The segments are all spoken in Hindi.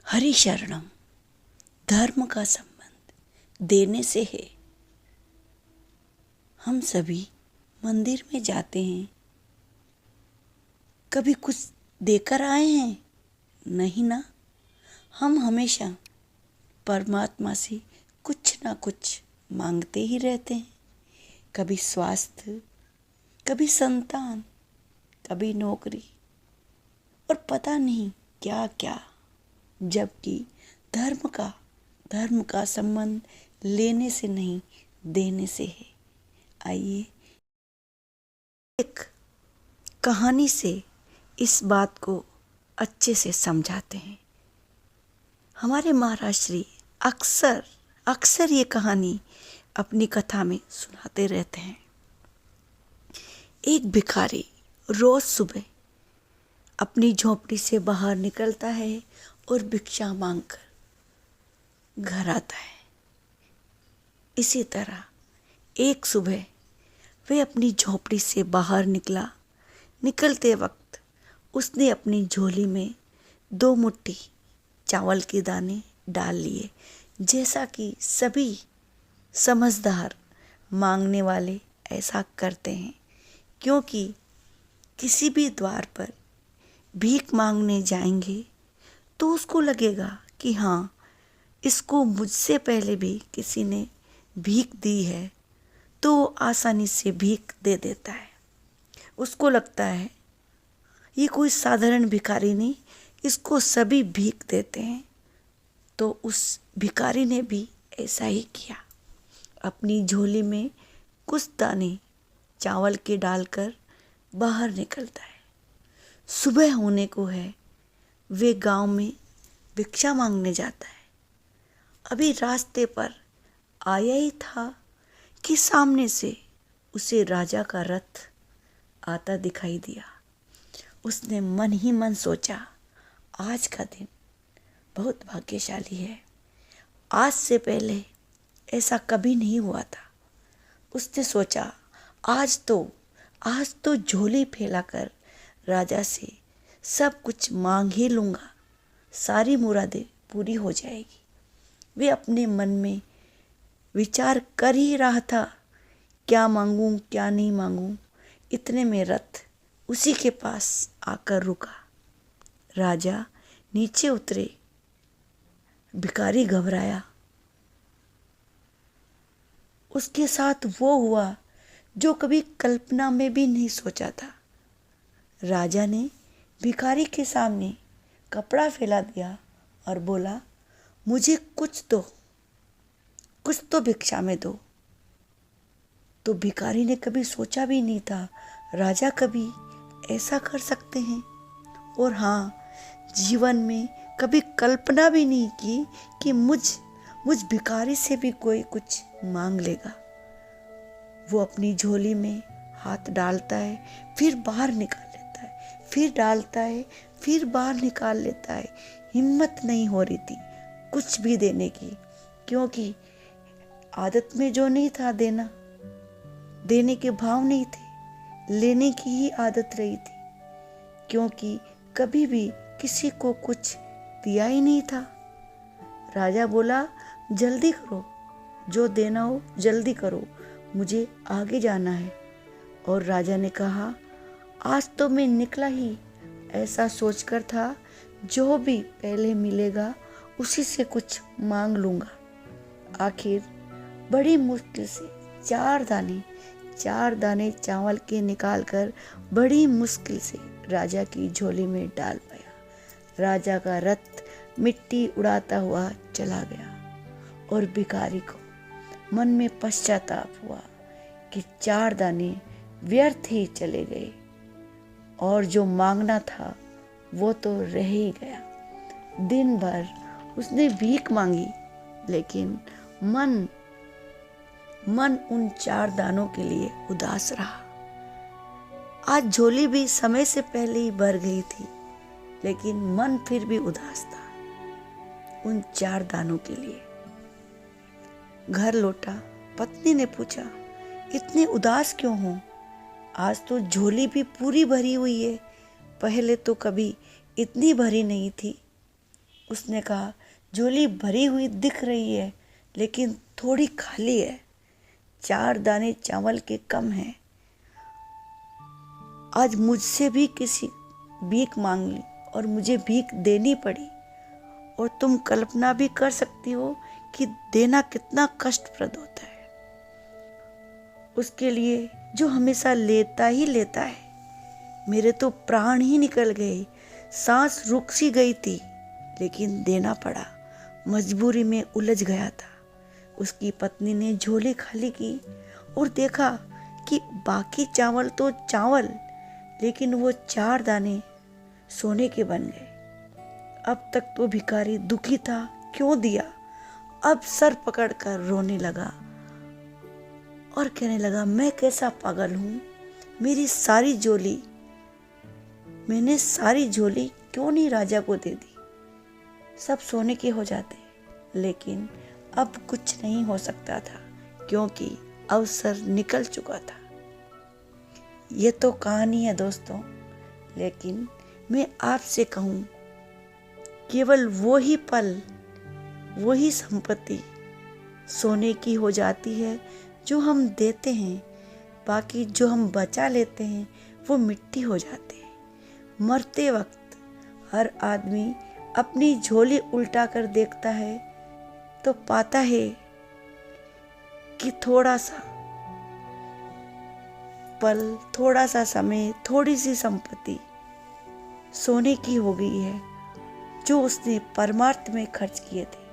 हरि शरणम। धर्म का संबंध देने से है। हम सभी मंदिर में जाते हैं, कभी कुछ देकर आए हैं? नहीं ना। हम हमेशा परमात्मा से कुछ ना कुछ मांगते ही रहते हैं। कभी स्वास्थ्य, कभी संतान, कभी नौकरी और पता नहीं क्या क्या। जबकि धर्म का संबंध लेने से नहीं, देने से है। आइए एक कहानी से इस बात को अच्छे से समझाते हैं। हमारे महाराज श्री अक्सर ये कहानी अपनी कथा में सुनाते रहते हैं। एक भिखारी रोज सुबह अपनी झोपड़ी से बाहर निकलता है और भिक्षा मांगकर घर आता है। इसी तरह एक सुबह वह अपनी झोपड़ी से बाहर निकलते वक्त उसने अपनी झोली में 2 मुट्ठी चावल के दाने डाल लिए, जैसा कि सभी समझदार मांगने वाले ऐसा करते हैं। क्योंकि किसी भी द्वार पर भीख मांगने जाएंगे तो उसको लगेगा कि हाँ, इसको मुझसे पहले भी किसी ने भीख दी है, तो आसानी से भीख दे देता है। उसको लगता है ये कोई साधारण भिखारी नहीं, इसको सभी भीख देते हैं। तो उस भिखारी ने भी ऐसा ही किया। अपनी झोली में कुछ दाने चावल के डालकर बाहर निकलता है। सुबह होने को है, वे गांव में भिक्षा मांगने जाता है। अभी रास्ते पर आया ही था कि सामने से उसे राजा का रथ आता दिखाई दिया। उसने मन ही मन सोचा, आज का दिन बहुत भाग्यशाली है। आज से पहले ऐसा कभी नहीं हुआ था। उसने सोचा, आज तो झोली फैलाकर राजा से सब कुछ मांग ही लूँगा, सारी मुरादें पूरी हो जाएगी। वे अपने मन में विचार कर ही रहा था, क्या मांगूं क्या नहीं मांगूं। इतने में रथ उसी के पास आकर रुका। राजा नीचे उतरे। भिखारी घबराया। उसके साथ वो हुआ जो कभी कल्पना में भी नहीं सोचा था। राजा ने भिखारी के सामने कपड़ा फैला दिया और बोला, मुझे कुछ तो भिक्षा में दो। तो भिखारी ने कभी सोचा भी नहीं था राजा कभी ऐसा कर सकते हैं। और हाँ, जीवन में कभी कल्पना भी नहीं की कि मुझ भिखारी से भी कोई कुछ मांग लेगा। वो अपनी झोली में हाथ डालता है, फिर बाहर निकाल लेता है, फिर डालता है, फिर बाहर निकाल लेता है। हिम्मत नहीं हो रही थी कुछ भी देने की, क्योंकि आदत में जो नहीं था देने के भाव नहीं थे, लेने की ही आदत रही थी। क्योंकि कभी भी किसी को कुछ दिया ही नहीं था। राजा बोला, जल्दी करो, जो देना हो जल्दी करो, मुझे आगे जाना है। और राजा ने कहा, आज तो मैं निकला ही ऐसा सोचकर था, जो भी पहले मिलेगा उसी से कुछ मांग लूँगा। आखिर बड़ी मुश्किल से 4 दाने चावल के निकालकर बड़ी मुश्किल से राजा की झोली में डाल पाया। राजा का रथ मिट्टी उड़ाता हुआ चला गया और भिखारी को मन में पश्चाताप हुआ कि 4 दाने व्यर्थ ही चले गए और जो मांगना था वो तो रह ही गया। दिन भर उसने भीख मांगी, लेकिन मन उन 4 दानों के लिए उदास रहा। आज झोली भी समय से पहले ही भर गई थी, लेकिन मन फिर भी उदास था उन 4 दानों के लिए। घर लौटा, पत्नी ने पूछा, इतने उदास क्यों हो? आज तो झोली भी पूरी भरी हुई है, पहले तो कभी इतनी भरी नहीं थी। उसने कहा, झोली भरी हुई दिख रही है लेकिन थोड़ी खाली है। 4 दाने चावल के कम हैं। आज मुझसे भी किसी भीख मांग ली और मुझे भीख देनी पड़ी। और तुम कल्पना भी कर सकती हो कि देना कितना कष्टप्रद होता है उसके लिए जो हमेशा लेता ही लेता है। मेरे तो प्राण ही निकल गए, सांस रुक सी गई थी, लेकिन देना पड़ा। मजबूरी में उलझ गया था। उसकी पत्नी ने झोली खाली की और देखा कि बाकी चावल तो चावल, लेकिन वो 4 दाने सोने के बन गए। अब तक तो भिखारी दुखी था, क्यों दिया। अब सर पकड़कर रोने लगा और कहने लगा, मैं कैसा पागल हूँ। मैंने सारी झोली क्यों नहीं राजा को दे दी। सब सोने के हो जाते, लेकिन अब कुछ नहीं हो सकता था क्योंकि अवसर निकल चुका था। ये तो कहानी है दोस्तों, लेकिन मैं आपसे कहूँ, केवल वो ही पल, वो ही संपत्ति सोने की हो जाती है जो हम देते हैं। बाकी जो हम बचा लेते हैं वो मिट्टी हो जाते हैं। मरते वक्त हर आदमी अपनी झोली उल्टा कर देखता है तो पाता है कि थोड़ा सा पल, थोड़ा सा समय, थोड़ी सी संपत्ति सोने की हो गई है जो उसने परमार्थ में खर्च किए थे।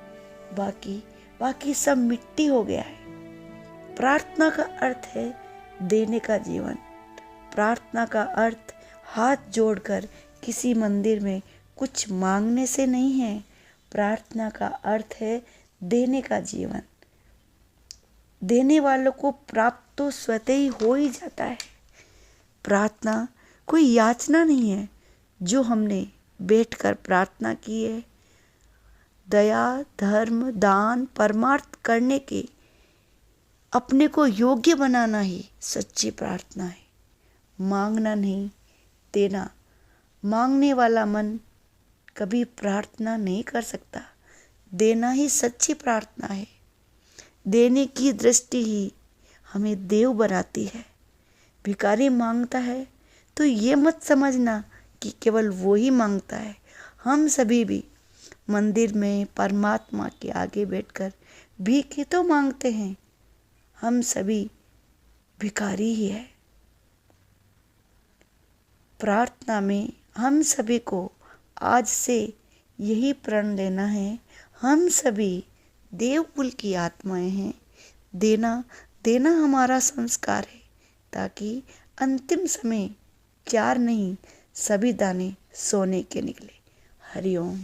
बाकी सब मिट्टी हो गया है। प्रार्थना का अर्थ है देने का जीवन। प्रार्थना का अर्थ हाथ जोड़कर किसी मंदिर में कुछ मांगने से नहीं है। प्रार्थना का अर्थ है देने का जीवन। देने वालों को प्राप्त तो स्वतः ही हो ही जाता है। प्रार्थना कोई याचना नहीं है जो हमने बैठकर प्रार्थना की है। दया, धर्म, दान, परमार्थ करने के अपने को योग्य बनाना ही सच्ची प्रार्थना है। मांगना नहीं, देना। मांगने वाला मन कभी प्रार्थना नहीं कर सकता। देना ही सच्ची प्रार्थना है। देने की दृष्टि ही हमें देव बनाती है। भिखारी मांगता है तो ये मत समझना कि केवल वो ही मांगता है। हम सभी भी मंदिर में परमात्मा के आगे बैठकर भीख ही तो मांगते हैं। हम सभी भिखारी ही है। प्रार्थना में हम सभी को आज से यही प्रण लेना है, हम सभी देवकुल की आत्माएं हैं। देना हमारा संस्कार है, ताकि अंतिम समय 4 नहीं, सभी दाने सोने के निकले। हरि ओम।